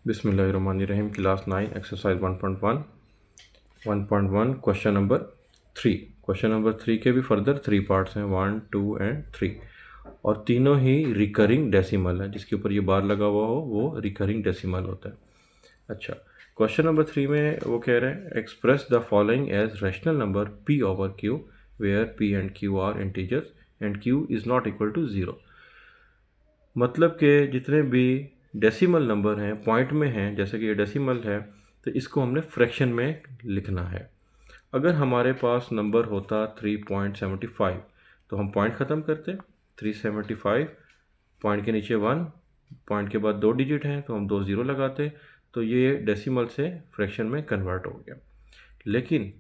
बिस्मिल्लाहिर्रहमानिर्रहीम। Class 9 exercise 1.1 question number 3। Question number 3 के भी फर्दर 3 पार्ट्स हैं, 1, 2 एंड 3, और तीनों ही रिकरिंग डेसिमल है। जिसके ऊपर ये बार लगा हुआ हो वो रिकरिंग डेसिमल होता है। अच्छा, क्वेश्चन नंबर 3 में वो कह रहे हैं express the following as rational number p over q where p and q are integers and q is not equal to 0। मतलब कि जितने भी डेसिमल नंबर हैं पॉइंट में हैं, जैसे कि ये डेसिमल है तो इसको हमने फ्रैक्शन में लिखना है। अगर हमारे पास नंबर होता 3.75 तो हम पॉइंट ख़त्म करते 375, पॉइंट के नीचे 1, पॉइंट के बाद 2 डिजिट हैं तो हम 2 ज़ीरो लगाते, तो ये डेसिमल से फ्रैक्शन में कन्वर्ट हो गया। लेकिन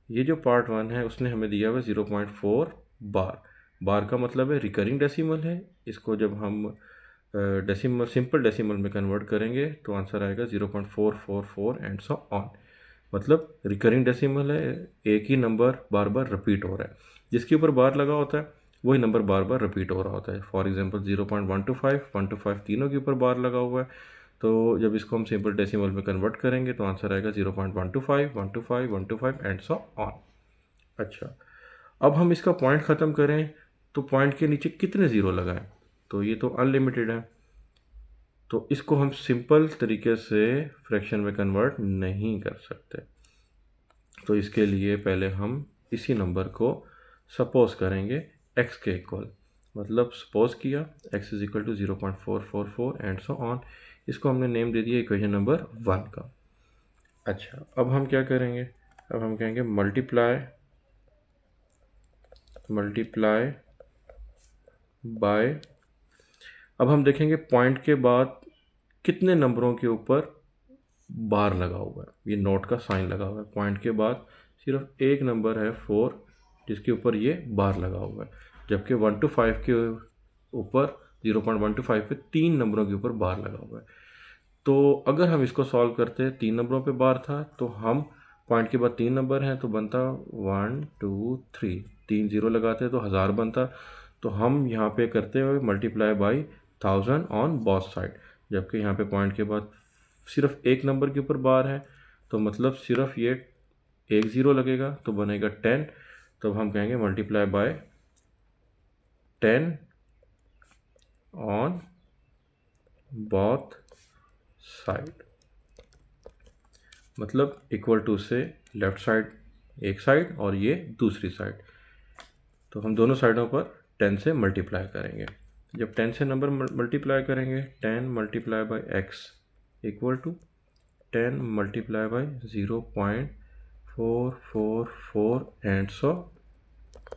ये जो पार्ट 1 है उसने हमें दिया हुआ 0.4 बार। बार का मतलब है रिकरिंग डेसिमल है। इसको जब हम डेसिमल सिंपल डेसिमल में कन्वर्ट करेंगे तो आंसर आएगा 0.444 एंड सो ऑन। मतलब रिकरिंग डेसिमल है, एक ही नंबर बार बार रिपीट हो रहा है। जिसके ऊपर बार लगा होता है वही नंबर बार बार रिपीट हो रहा होता है। फॉर एग्जांपल 0.125, 125 तीनों के ऊपर बार लगा हुआ है, तो जब इसको हम सिंपल डेसिमल में कन्वर्ट करेंगे तो आंसर आएगा 0.125, 125, 125 एंड सो ऑन। अच्छा, अब हम इसका पॉइंट ख़त्म करें तो पॉइंट के नीचे कितने ज़ीरो लगाएं? तो ये तो अनलिमिटेड है, तो इसको हम सिंपल तरीके से फ्रैक्शन में कन्वर्ट नहीं कर सकते। तो इसके लिए पहले हम इसी नंबर को सपोज करेंगे x के इक्वल। मतलब सपोज किया x is equal to 0.444 and so on. इसको हमने नेम दे दिया इक्वेशन नंबर 1 का। अच्छा, अब हम क्या करेंगे? अब हम कहेंगे मल्टीप्लाई बाय। अब हम देखेंगे पॉइंट के बाद कितने नंबरों के ऊपर बार लगा हुआ है। ये नोट का साइन लगा हुआ है। पॉइंट के बाद सिर्फ एक नंबर है 4 जिसके ऊपर ये बार लगा हुआ है, जबकि 1 to 5 के ऊपर 0.125 पे 3 नंबरों के ऊपर बार लगा हुआ है। तो अगर हम इसको सॉल्व करते 3 नंबरों पे बार था तो हम पॉइंट के बाद 3 नंबर हैं तो बनता 1 2 3, 3 ज़ीरो लगाते तो 1000 बनता। तो हम यहाँ पे करते हुए multiply by 1000 on both side, जबकि यहाँ पे पॉइंट के बाद सिर्फ एक नंबर के ऊपर बार है तो मतलब सिर्फ ये एक ज़ीरो लगेगा तो बनेगा 10। तो हम कहेंगे multiply by 10 on both side. मतलब इक्वल टू से लेफ़्ट साइड एक साइड और ये दूसरी साइड, तो हम दोनों साइडों पर 10 से मल्टीप्लाई करेंगे। जब 10 से नंबर मल्टीप्लाई करेंगे 10 multiply by x equal to 10 multiply by 0.444 and so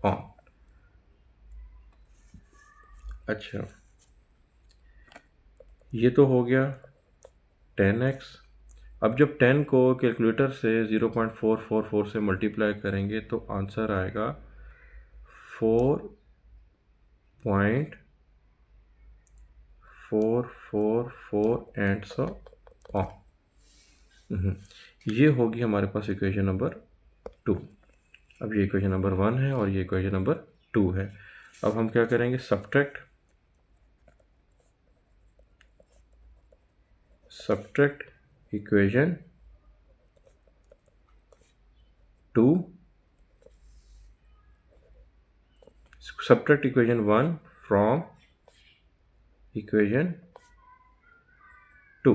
on. अच्छा, ये तो हो गया 10x। अब जब 10 को कैलकुलेटर से 0.444 से मल्टीप्लाई करेंगे तो आंसर आएगा 4.444 एंड सो ऑन। ये होगी हमारे पास इक्वेशन नंबर 2। अब ये इक्वेशन नंबर 1 है और ये इक्वेशन नंबर 2 है। अब हम क्या करेंगे? Subtract equation 2, subtract equation 1 from equation 2।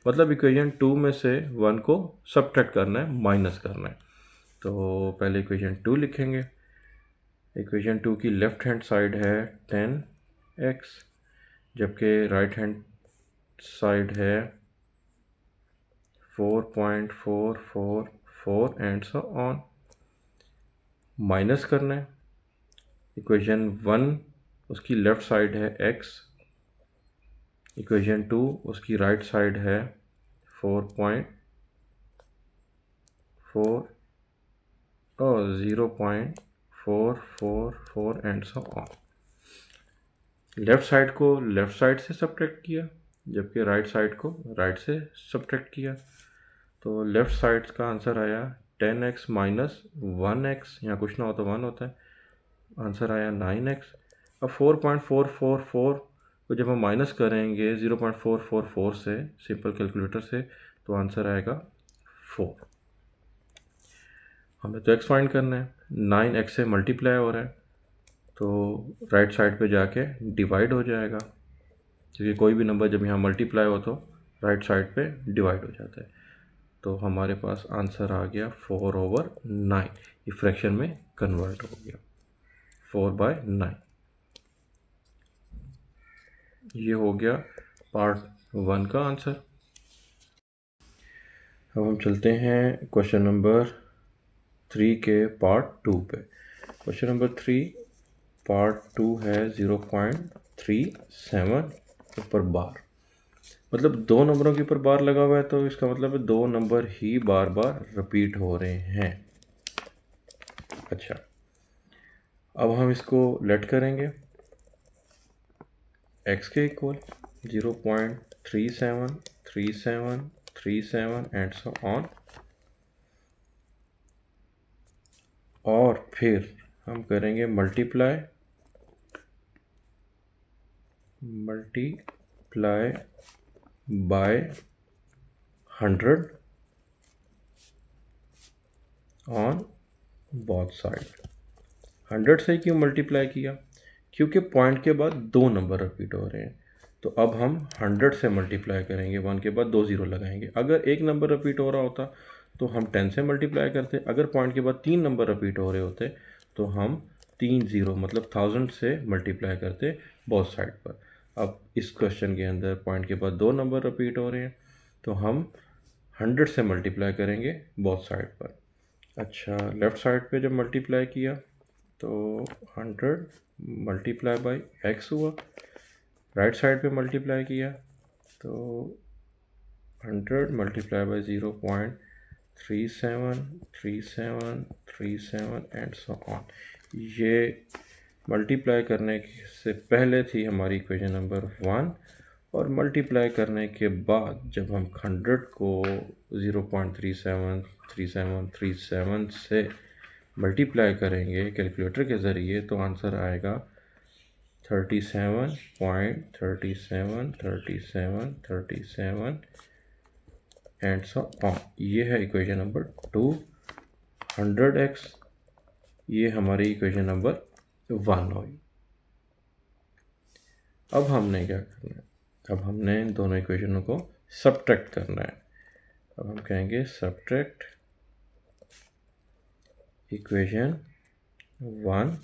मतलब इक्वेशन 2 में से 1 को सब्ट्रैक्ट करना है, माइनस करना है। तो पहले इक्वेशन 2 लिखेंगे। इक्वेशन 2 की लेफ़्ट हैंड साइड है 10x, जबकि राइट हैंड साइड है 4.444 एंड सो ऑन। माइनस करना है। इक्वेशन 1 उसकी लेफ़्ट साइड है x, इक्वेशन 2 उसकी राइट साइड है 4.4 और 0.444 and so on. Left side को लेफ़्ट साइड से सब्ट्रैक्ट किया, जबकि राइट साइड को राइट से सब्ट्रैक्ट किया। तो लेफ़्ट साइड का आंसर आया 10x माइनस 1x, यहाँ कुछ ना हो तो 1 होता है। आंसर आया 9x। अब 4.444 को तो जब हम माइनस करेंगे 0.444 से सिंपल कैलकुलेटर से तो आंसर आएगा 4। हमें तो x फाइंड करना है, 9x से मल्टीप्लाई हो रहा है तो राइट साइड पे जाके डिवाइड हो जाएगा, क्योंकि कोई भी नंबर जब यहाँ मल्टीप्लाई हो तो राइट साइड पे डिवाइड हो जाता है। तो हमारे पास आंसर आ गया 4/9, ये फ्रैक्शन में कन्वर्ट हो गया 4/9। ये हो गया पार्ट 1 का आंसर। अब हम चलते हैं क्वेश्चन नंबर 3 के पार्ट 2 पे। क्वेश्चन नंबर 3 पार्ट 2 है 0.37 ऊपर बार, मतलब दो नंबरों के ऊपर बार लगा हुआ है तो इसका मतलब है दो नंबर ही बार बार रिपीट हो रहे हैं। अच्छा, अब हम इसको लेट करेंगे x के इक्वल 0.37 37 37 एंड सो ऑन, और फिर हम करेंगे multiply by 100 on both side. 100 से क्यों मल्टीप्लाई किया? क्योंकि पॉइंट के बाद दो नंबर रिपीट हो रहे हैं, तो अब हम 100 से मल्टीप्लाई करेंगे, 1 के बाद 2 ज़ीरो लगाएंगे। अगर एक नंबर रिपीट हो रहा होता तो हम 10 से मल्टीप्लाई करते, अगर पॉइंट के बाद 3 नंबर रिपीट हो रहे होते तो हम 3 ज़ीरो मतलब 1000 से मल्टीप्लाई करते बोथ साइड पर। अब इस क्वेश्चन के अंदर पॉइंट के बाद दो नंबर रिपीट हो रहे हैं तो हम 100 से मल्टीप्लाई करेंगे बोथ साइड पर। अच्छा, लेफ़्ट साइड पे जब मल्टीप्लाई किया तो 100 मल्टीप्लाई बाई x हुआ, राइट साइड पे मल्टीप्लाई किया तो 100 multiply by 0.37 37 37 and so on. ये मल्टीप्लाई करने से पहले थी हमारी इक्वेशन नंबर 1, और मल्टीप्लाई करने के बाद जब हम 100 को 0.37 37 37 से मल्टीप्लाई करेंगे कैलकुलेटर के ज़रिए तो आंसर आएगा 37.37 एंड सो ऑन। ये है इक्वेशन नंबर 2। 100x ये हमारी इक्वेशन नंबर 1 हुई। अब हमने क्या करना है, अब हमने इन दोनों इक्वेशनों को सब्ट्रैक्ट करना है। अब हम कहेंगे सब्ट्रैक्ट इक्वेशन 1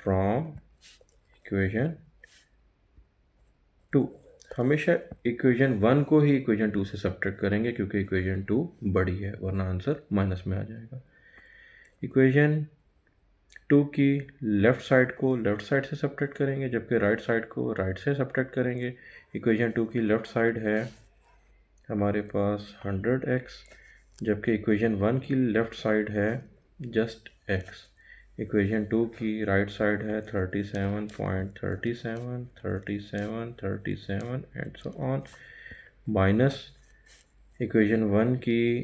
फ्रॉम इक्वेशन 2। हमेशा इक्वेशन 1 को ही इक्वेशन 2 से सब्ट्रैक्ट करेंगे क्योंकि इक्वेशन 2 बड़ी है, वरना आंसर माइनस में आ जाएगा। इक्वेशन 2 की लेफ़्ट साइड को लेफ़्ट साइड से सब्ट्रैक्ट करेंगे, जबकि राइट साइड को राइट से सब्ट्रैक्ट करेंगे। इक्वेशन 2 की लेफ़्ट साइड है हमारे पास 100x, जबकि इक्वेशन 1 की लेफ़्ट साइड है जस्ट x। इक्वेशन 2 की राइट साइड है 37.37 37 37 and so on, minus equation 1 की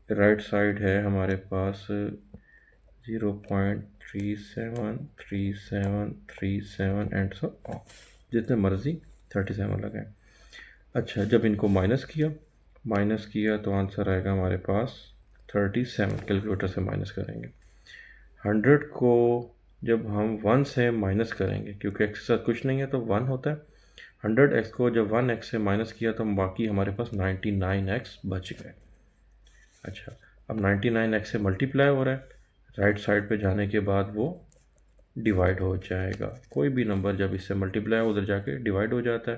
राइट साइड है हमारे पास 0.37 37 37 एंड सो ऑन, जितने मर्ज़ी 37 लगाएं। अच्छा, जब इनको माइनस किया तो आंसर आएगा हमारे पास 37, कैलकुलेटर से माइनस करेंगे। 100 को जब हम 1 से माइनस करेंगे, क्योंकि x के साथ कुछ नहीं है तो 1 होता है, 100x को जब 1x से माइनस किया तो बाकी हमारे पास 99x बच गए। अच्छा, अब 99x से मल्टीप्लाई हो रहा है, राइट साइड पे जाने के बाद वो डिवाइड हो जाएगा। कोई भी नंबर जब इससे मल्टीप्लाई उधर जाके डिवाइड हो जाता है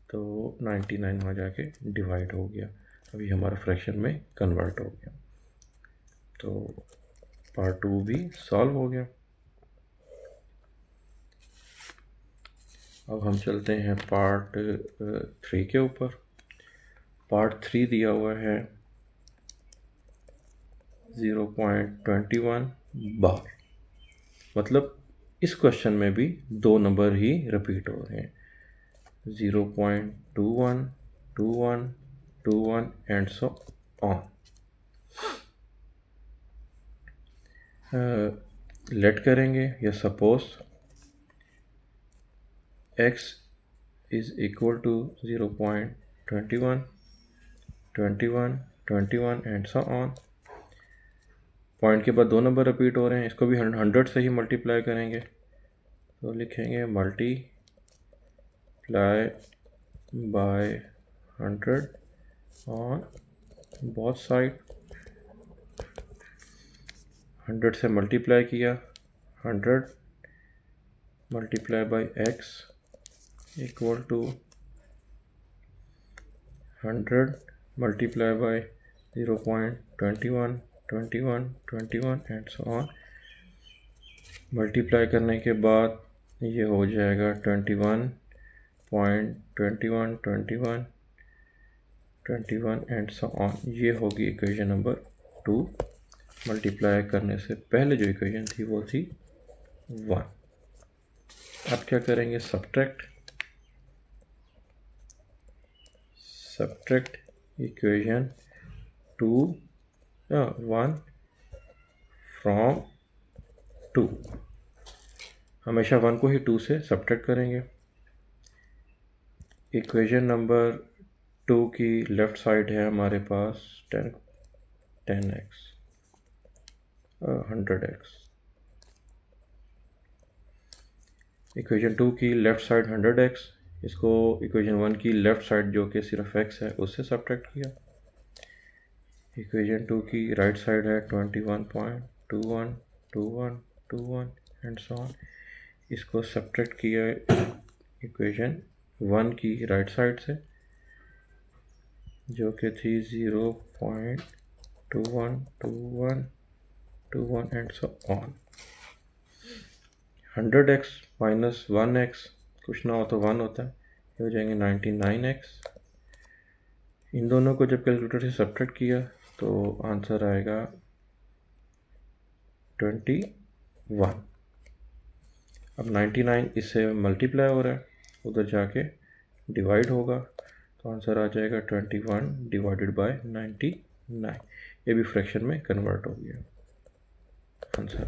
तो 99 वहाँ जाके डिवाइड हो गया, अभी हमारा फ्रैक्शन में कन्वर्ट हो गया। तो पार्ट 2 भी सॉल्व हो गया। अब हम चलते हैं पार्ट 3 के ऊपर। पार्ट 3 दिया हुआ है 0.21 बार, मतलब इस क्वेश्चन में भी दो नंबर ही रिपीट हो रहे हैं, 0.21 21 21 एंड सो ऑन। लेट करेंगे या suppose x is equal to 0.21, 21, 21 and so on. Point के बाद 2 नंबर रिपीट हो रहे हैं, इसको भी 100 से ही मल्टीप्लाई करेंगे, तो लिखेंगे multiply by 100 on both side. 100 से मल्टीप्लाई किया, 100 multiply by x equal to 100 multiply by 0.21, 21, 21 and so on. Multiply करने के बाद ये हो जाएगा 21.21, 21, 21 एंड सो ऑन। ये होगी इक्वेशन नंबर 2। मल्टीप्लाई करने से पहले जो इक्वेशन थी वो थी 1। अब क्या करेंगे, सब्ट्रैक्ट इक्वेशन 1 फ्रॉम 2। हमेशा 1 को ही 2 से सब्ट्रैक्ट करेंगे। इक्वेशन नंबर 2 की लेफ़्ट साइड है हमारे पास 10x 100x। इक्वेशन 2 की लेफ़्ट साइड 100x, इसको इक्वेशन 1 की लेफ़्ट साइड जो कि सिर्फ x है उससे सब्ट्रैक्ट किया। इक्वेशन 2 की राइट साइड है 21.21, 21, 21 एंड सो ऑन। इसको सब्ट्रैक्ट किया इक्वेशन 1 की राइट साइड से जो कि थी 0.21, 21, 21 and so on. 100x minus 1x कुछ ना हो तो 1 होता है, ये हो जाएंगे 99x। इन दोनों को जब कैलकुलेटर से सब्ट्रैक्ट किया तो आंसर आएगा 21। अब 99 इससे मल्टीप्लाई हो रहा है, उधर जाके डिवाइड होगा तो आंसर आ जाएगा 21 डिवाइडेड बाय 99। ये भी फ्रैक्शन में कन्वर्ट हो गया आंसर।